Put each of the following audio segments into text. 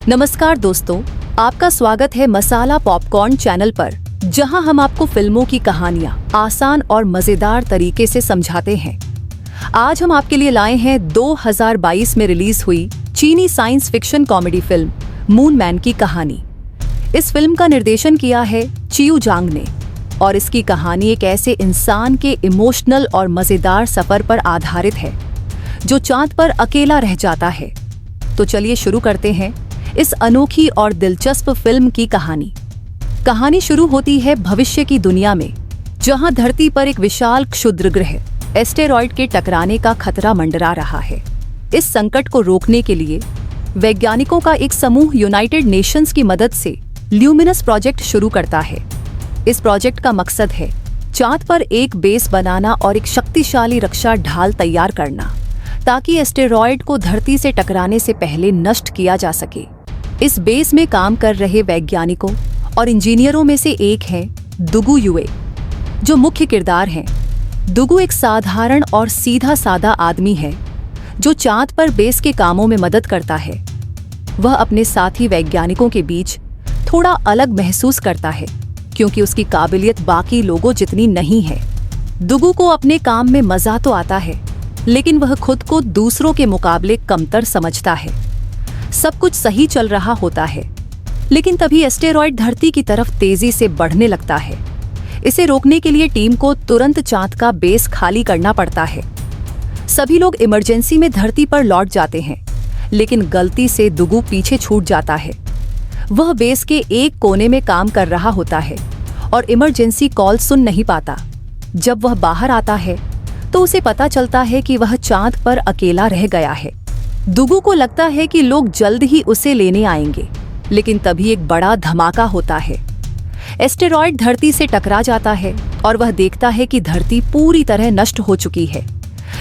नमस्कार दोस्तों, आपका स्वागत है मसाला पॉपकॉर्न चैनल पर, जहां हम आपको फिल्मों की कहानियां आसान और मजेदार तरीके से समझाते हैं। आज हम आपके लिए लाए हैं 2022 में रिलीज हुई चीनी science fiction comedy film moon man की कहानी। इस फिल्म का निर्देशन किया है चियू जांग ने और इसकी कहानी एक ऐसे इंसान के इमोशनल और मजेदार सफर पर आधारित है जो चांद पर अकेला रह जाता है। तो चलिए शुरू करते हैं इस अनोखी और दिलचस्प फिल्म की कहानी। कहानी शुरू होती है भविष्य की दुनिया में, जहां धरती पर एक विशाल क्षुद्रग्रह एस्टेरॉयड के टकराने का खतरा मंडरा रहा है। इस संकट को रोकने के लिए वैज्ञानिकों का एक समूह यूनाइटेड नेशंस की मदद से ल्यूमिनस प्रोजेक्ट शुरू करता है। इस प्रोजेक्ट का मकसद है चांद पर एक बेस बनाना और एक शक्तिशाली रक्षा ढाल तैयार करना, ताकि एस्टेरॉयड को धरती से टकराने से पहले नष्ट किया जा सके। इस बेस में काम कर रहे वैज्ञानिकों और इंजीनियरों में से एक है दुगू युए, जो मुख्य किरदार हैं। दुगू एक साधारण और सीधा सादा आदमी है जो चांद पर बेस के कामों में मदद करता है। वह अपने साथी वैज्ञानिकों के बीच थोड़ा अलग महसूस करता है, क्योंकि उसकी काबिलियत बाकी लोगों जितनी नहीं है। दुगू को अपने काम में मजा तो आता है, लेकिन वह खुद को दूसरों के मुकाबले कमतर समझता है। सब कुछ सही चल रहा होता है, लेकिन तभी एस्टेरॉयड धरती की तरफ तेजी से बढ़ने लगता है। इसे रोकने के लिए टीम को तुरंत चांद का बेस खाली करना पड़ता है। सभी लोग इमरजेंसी में धरती पर लौट जाते हैं, लेकिन गलती से दुगू पीछे छूट जाता है। वह बेस के एक कोने में काम कर रहा होता है और इमरजेंसी कॉल सुन नहीं पाता। जब वह बाहर आता है तो उसे पता चलता है कि वह चांद पर अकेला रह गया है। दुगू को लगता है कि लोग जल्द ही उसे लेने आएंगे, लेकिन तभी एक बड़ा धमाका होता है। एस्टेरॉयड धरती से टकरा जाता है और वह देखता है कि धरती पूरी तरह नष्ट हो चुकी है।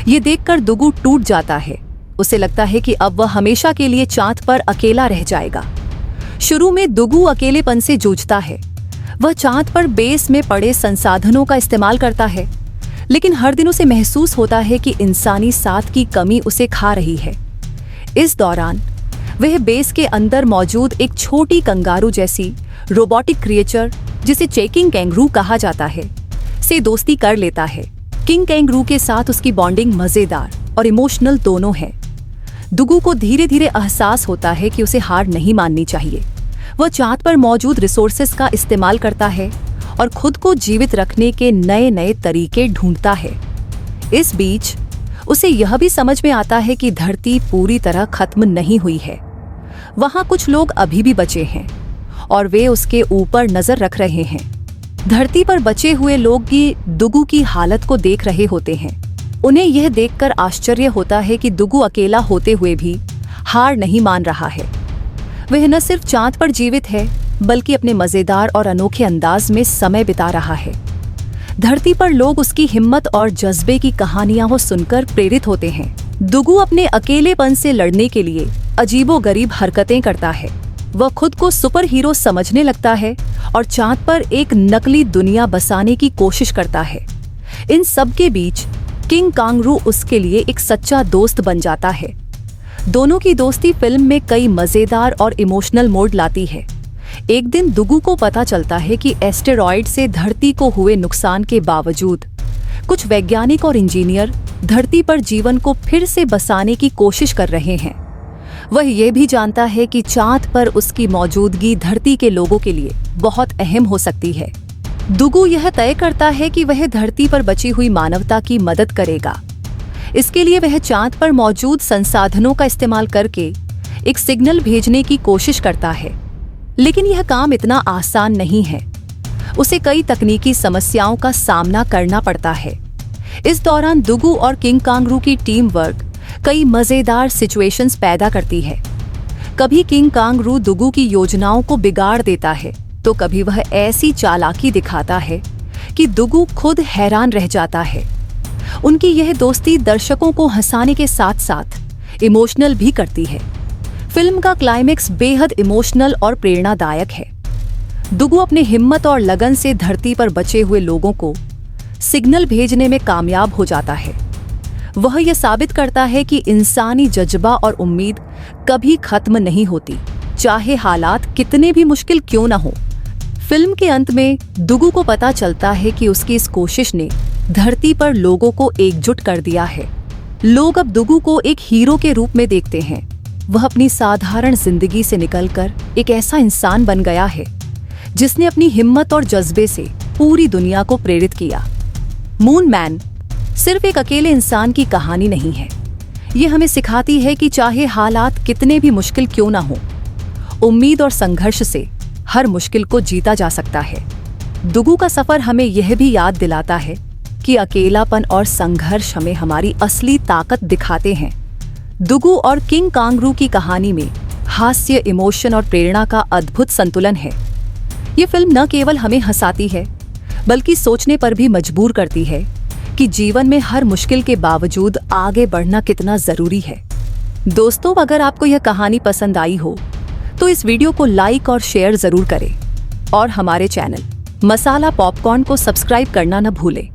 ये देखकर दुगू टूट जाता है। उसे लगता है कि अब वह हमेशा के लिए चांद पर अकेला रह जाएगा। शुरू में दुगू अकेलेपन से जूझता है। वह चांद पर बेस में पड़े संसाधनों का इस्तेमाल करता है, लेकिन हर दिन उसे महसूस होता है कि इंसानी साथ की कमी उसे खा रही है। इस दौरान वह बेस के अंदर मौजूद एक छोटी कंगारू जैसी रोबोटिक क्रिएचर, जिसे चेकिंग कैंगरू कहा जाता है, से दोस्ती कर लेता है। किंग कैंगरू के साथ उसकी बॉन्डिंग मजेदार और इमोशनल दोनों है। दुगू को धीरे धीरे एहसास होता है कि उसे हार नहीं माननी चाहिए। वह चांद पर मौजूद रिसोर्सेस का इस्तेमाल करता है और खुद को जीवित रखने के नए नए तरीके ढूंढता है। इस बीच उसे यह भी समझ में आता है कि धरती पूरी तरह खत्म नहीं हुई है। वहां कुछ लोग अभी भी बचे हैं और वे उसके ऊपर नजर रख रहे हैं। धरती पर बचे हुए लोग भी दुगू की हालत को देख रहे होते हैं। उन्हें यह देखकर आश्चर्य होता है कि दुगू अकेला होते हुए भी हार नहीं मान रहा है। वह न सिर्फ चांद पर जीवित है, बल्कि अपने मजेदार और अनोखे अंदाज में समय बिता रहा है। धरती पर लोग उसकी हिम्मत और जज्बे की कहानियां सुनकर प्रेरित होते हैं। दुगू अपने अकेलेपन से लड़ने के लिए अजीबोगरीब हरकतें करता है। वह खुद को सुपर हीरो समझने लगता है और चांद पर एक नकली दुनिया बसाने की कोशिश करता है। इन सब के बीच किंग कांगरू उसके लिए एक सच्चा दोस्त बन जाता है। दोनों की दोस्ती फिल्म में कई मजेदार और इमोशनल मोड़ लाती है। एक दिन दुगू को पता चलता है कि एस्टेरॉयड से धरती को हुए नुकसान के बावजूद कुछ वैज्ञानिक और इंजीनियर धरती पर जीवन को फिर से बसाने की कोशिश कर रहे हैं। वह यह भी जानता है कि चांद पर उसकी मौजूदगी धरती के लोगों के लिए बहुत अहम हो सकती है। दुगू यह तय करता है कि वह धरती पर बची हुई मानवता की मदद करेगा। इसके लिए वह चांद पर मौजूद संसाधनों का इस्तेमाल करके एक सिग्नल भेजने की कोशिश करता है, लेकिन यह काम इतना आसान नहीं है। उसे कई तकनीकी समस्याओं का सामना करना पड़ता है। इस दौरान दुगू और किंग कांगरू की टीम वर्क कई मजेदार सिचुएशंस पैदा करती है। कभी किंग कांगरू दुगू की योजनाओं को बिगाड़ देता है, तो कभी वह ऐसी चालाकी दिखाता है कि दुगू खुद हैरान रह जाता है। उनकी यह दोस्ती दर्शकों को हंसाने के साथ साथ इमोशनल भी करती है। फिल्म का क्लाइमेक्स बेहद इमोशनल और प्रेरणादायक है। दुगू अपने हिम्मत और लगन से धरती पर बचे हुए लोगों को सिग्नल भेजने में कामयाब हो जाता है। वह यह साबित करता है कि इंसानी जज्बा और उम्मीद कभी खत्म नहीं होती। चाहे हालात कितने भी मुश्किल क्यों ना हो। फिल्म के अंत में दुगु को पता चलता है कि उसकी इस कोशिश ने धरती पर लोगों को एकजुट कर दिया है। लोग अब दुगु को एक हीरो के रूप में देखते हैं। वह अपनी साधारण जिंदगी से निकलकर एक ऐसा इंसान बन गया है जिसने अपनी हिम्मत और जज्बे से पूरी दुनिया को प्रेरित किया। मून मैन सिर्फ एक अकेले इंसान की कहानी नहीं है। ये हमें सिखाती है कि चाहे हालात कितने भी मुश्किल क्यों ना हो, उम्मीद और संघर्ष से हर मुश्किल को जीता जा सकता है। दुगु का सफर हमें यह भी याद दिलाता है कि अकेलापन और संघर्ष हमें हमारी असली ताकत दिखाते हैं। दुगु और किंग कांगरू की कहानी में हास्य, इमोशन और प्रेरणा का अद्भुत संतुलन है। ये फिल्म न केवल हमें हंसाती है बल्कि सोचने पर भी मजबूर करती है कि जीवन में हर मुश्किल के बावजूद आगे बढ़ना कितना जरूरी है। दोस्तों, अगर आपको यह कहानी पसंद आई हो तो इस वीडियो को लाइक और शेयर जरूर करें और हमारे चैनल मसाला पॉपकॉर्न को सब्सक्राइब करना न भूलें,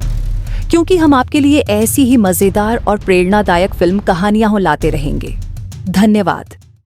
क्योंकि हम आपके लिए ऐसी ही मजेदार और प्रेरणादायक फिल्म कहानियां लाते रहेंगे। धन्यवाद।